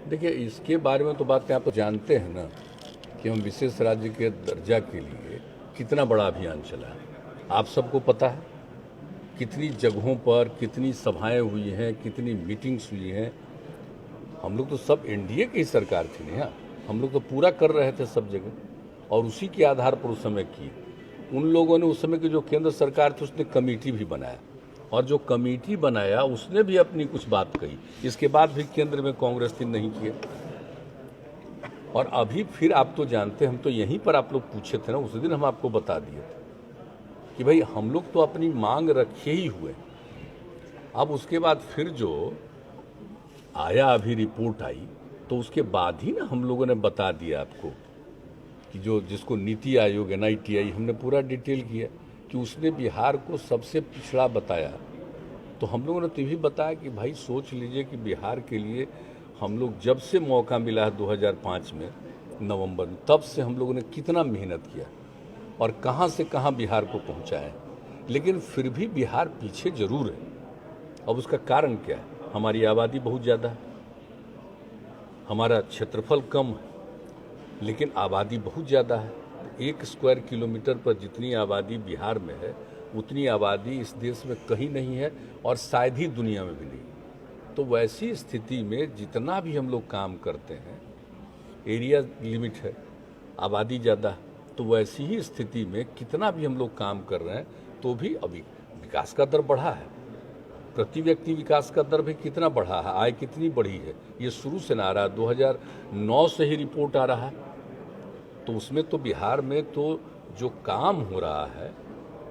देखिए, इसके बारे में तो बात आप तो जानते हैं ना कि हम विशेष राज्य के दर्जा के लिए कितना बड़ा अभियान चला है। आप सबको पता है कितनी जगहों पर कितनी सभाएं हुई हैं, कितनी मीटिंग्स हुई हैं। हम लोग तो सब एनडीए की ही सरकार थी ना, हम लोग तो पूरा कर रहे थे सब जगह, और उसी के आधार पर उस समय की उन लोगों ने, उस समय की जो केंद्र सरकार थी उसने कमेटी भी बनाया, और जो कमेटी बनाया उसने भी अपनी कुछ बात कही। इसके बाद भी केंद्र में कांग्रेस ने नहीं किया। और अभी फिर आप तो जानते हैं, हम तो यहीं पर आप लोग पूछे थे ना, उस दिन हम आपको बता दिए थे कि भाई हम लोग तो अपनी मांग रखे ही हुए। अब उसके बाद फिर जो आया, अभी रिपोर्ट आई, तो उसके बाद ही ना हम लोगों ने बता दिया आपको कि जो जिसको नीति आयोग NITI हमने पूरा डिटेल किया कि उसने बिहार को सबसे पिछड़ा बताया। तो हम लोगों ने तो भी बताया कि भाई सोच लीजिए कि बिहार के लिए हम लोग जब से मौका मिला है 2005 में नवंबर में, तब से हम लोगों ने कितना मेहनत किया और कहां से कहां बिहार को पहुंचा है, लेकिन फिर भी बिहार पीछे जरूर है। अब उसका कारण क्या है? हमारी आबादी बहुत ज़्यादा है, हमारा क्षेत्रफल कम है, लेकिन आबादी बहुत ज़्यादा है। 1 स्क्वायर किलोमीटर पर जितनी आबादी बिहार में है उतनी आबादी इस देश में कहीं नहीं है, और शायद ही दुनिया में भी नहीं। तो वैसी स्थिति में जितना भी हम लोग काम करते हैं, एरिया लिमिट है, आबादी ज़्यादा है, तो वैसी ही स्थिति में कितना भी हम लोग काम कर रहे हैं तो भी अभी विकास का दर बढ़ा है। प्रति व्यक्ति विकास का दर भी कितना बढ़ा है, आय कितनी बढ़ी है, ये शुरू से ना आ रहा, 2009 से ही रिपोर्ट आ रहा है। तो उसमें तो बिहार में तो जो काम हो रहा है,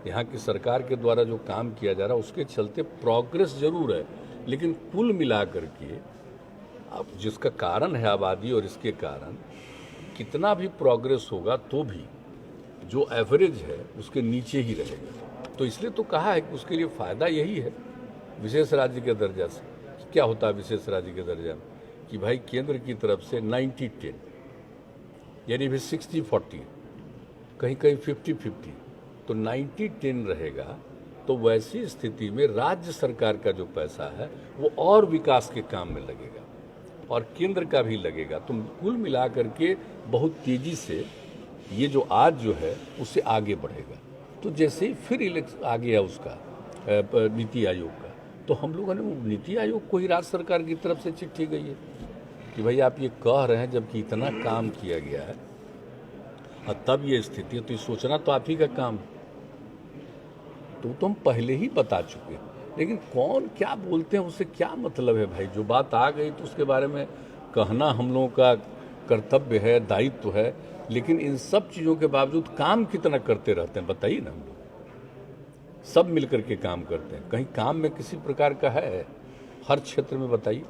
यहाँ की सरकार के द्वारा जो काम किया जा रहा है, उसके चलते प्रोग्रेस जरूर है, लेकिन कुल मिलाकर के अब जिसका कारण है आबादी, और इसके कारण कितना भी प्रोग्रेस होगा तो भी जो एवरेज है उसके नीचे ही रहेगा। तो इसलिए तो कहा है कि उसके लिए फ़ायदा यही है विशेष राज्य के दर्जा से। क्या होता है विशेष राज्य के दर्जा में कि भाई केंद्र की तरफ से 90-10, यानी भी 60-40, कहीं कहीं 50-50, तो 90-10 रहेगा। तो वैसी स्थिति में राज्य सरकार का जो पैसा है वो और विकास के काम में लगेगा और केंद्र का भी लगेगा। तो कुल मिलाकर के बहुत तेजी से ये जो आज जो है उससे आगे बढ़ेगा। तो जैसे ही फिर इलेक्शन आ गया उसका नीति आयोग का, तो हम लोगों ने नीति आयोग को ही राज्य सरकार की तरफ से चिट्ठी गई है कि भाई आप ये कह रहे हैं जबकि इतना काम किया गया है और तब ये स्थिति है, तो ये सोचना तो आप ही का काम है। तो हम पहले ही बता चुके हैं, लेकिन कौन क्या बोलते हैं उससे क्या मतलब है भाई। जो बात आ गई तो उसके बारे में कहना हम लोगों का कर्तव्य है, दायित्व है, लेकिन इन सब चीज़ों के बावजूद काम कितना करते रहते हैं बताइए ना। हम लोग सब मिलकर के काम करते हैं, कहीं काम में किसी प्रकार का है हर क्षेत्र में बताइए।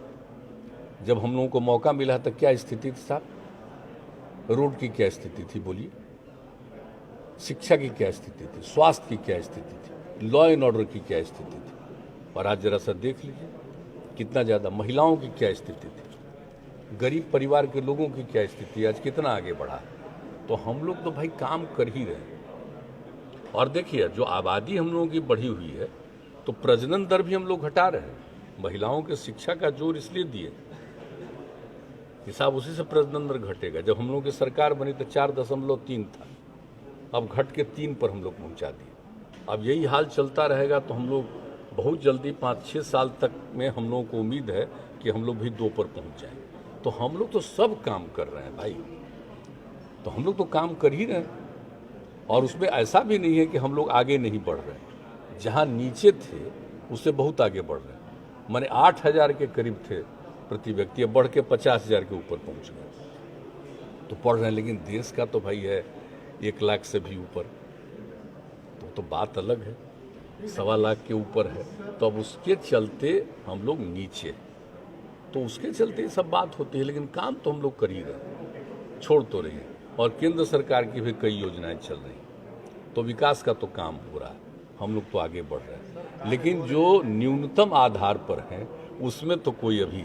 जब हम लोगों को मौका मिला तो क्या स्थिति थी साहब? रोड की क्या स्थिति थी बोलिए, शिक्षा की क्या स्थिति थी, स्वास्थ्य की क्या स्थिति थी, लॉ एंड ऑर्डर की क्या स्थिति थी, और आज जरा सा देख लीजिए कितना ज़्यादा महिलाओं की क्या स्थिति थी, गरीब परिवार के लोगों की क्या स्थिति, आज कितना आगे बढ़ा। तो हम लोग तो भाई काम कर ही रहे हैं। और देखिए जो आबादी हम लोगों की बढ़ी हुई है तो प्रजनन दर भी हम लोग घटा रहे हैं। महिलाओं के शिक्षा का जोर इसलिए दिए हिसाब, उसी से प्रजनन दर घटेगा। जब हम लोगों की सरकार बनी तो 4.3 था, अब घट के 3 पर हम लोग पहुंचा दिए। अब यही हाल चलता रहेगा तो हम लोग बहुत जल्दी 5-6 साल तक में हम लोगों को उम्मीद है कि हम लोग भी 2 पर पहुंच जाएं। तो हम लोग तो सब काम कर रहे हैं भाई, तो हम लोग तो काम कर ही रहे हैं। और उसमें ऐसा भी नहीं है कि हम लोग आगे नहीं बढ़ रहे हैं, जहाँ नीचे थे उससे बहुत आगे बढ़ रहे हैं। माने 8,000 के करीब थे प्रति व्यक्ति, अब बढ़ के 50,000 के ऊपर पहुंच गए, तो पढ़ रहे हैं। लेकिन देश का तो भाई है 1 लाख से भी ऊपर, तो बात अलग है, 1.25 लाख के ऊपर है। तो अब उसके चलते हम लोग नीचे, तो उसके चलते ये सब बात होती है। लेकिन काम तो हम लोग कर ही रहे हैं, छोड़ तो रही है। और केंद्र सरकार की भी कई योजनाएं चल रही, तो विकास का तो काम हो रहा है, हम लोग तो आगे बढ़ रहे हैं। लेकिन जो न्यूनतम आधार पर है उसमें तो कोई अभी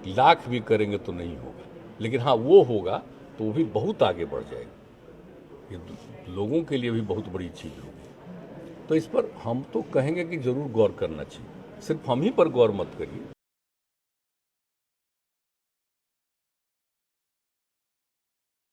लाख भी करेंगे तो नहीं होगा, लेकिन हाँ वो होगा तो वो भी बहुत आगे बढ़ जाएगा। ये लोगों के लिए भी बहुत बड़ी चीज़ होगी। तो इस पर हम तो कहेंगे कि जरूर गौर करना चाहिए, सिर्फ हम ही पर गौर मत करिए।